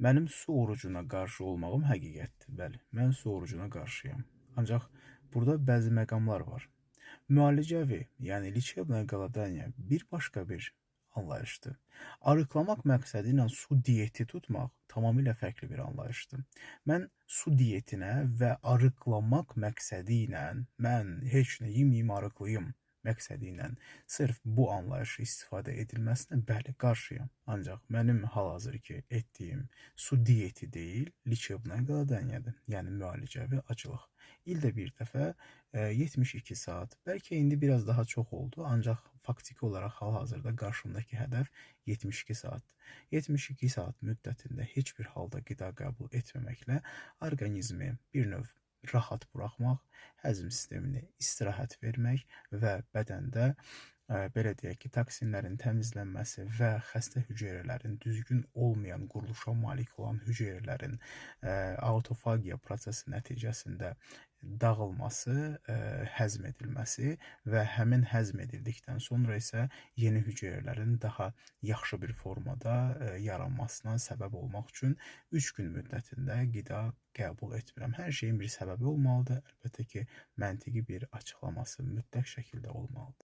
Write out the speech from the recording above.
Mənim su orucuna qarşı olmağım həqiqətdir. Bəli, mən su orucuna qarşıyam. Ancaq burada bəzi məqamlar var. Müalicəvi, yəni liçebная голодание bir başqa bir anlayışdır. Arıqlamaq məqsədi ilə su diyeti tutmaq tamamilə fərqli bir anlayışdır. Mən su diyetinə və arıqlamaq məqsədi ilə mən heç nə yeməyim, arıqlayım məqsədi ilə sırf bu anlayışı istifadə edilməsinə bəli, qarşıyam. Ancaq mənim hal-hazırki etdiyim su diyeti deyil, liçebная голоданиеdir, yəni müalicəvi acılıq. İldə bir dəfə 72 saat, bəlkə indi biraz daha çox oldu, ancaq faktiki olaraq hal-hazırda qarşımdakı hədəf 72 saatdır. 72 saat müddətində heç bir halda qida qəbul etməməklə orqanizmi bir növ rahat buraxmaq, həzm sistemini istirahət vermək və bədəndə belə deyək ki, toksinlərin təmizlənməsi və xəstə hüceyrələrin düzgün olmayan quruluşa malik olan hüceyrələrin autofagiya prosesi nəticəsində dağılması, həzm edilməsi və həmin həzm edildikdən sonra isə yeni hüceyrələrin daha yaxşı bir formada yaranmasına səbəb olmaq üçün 3 gün müddətində qida qəbul etmirəm. Hər şeyin bir səbəbi olmalıdır. Əlbəttə ki, məntiqi bir açıqlaması mütləq şəkildə olmalıdır.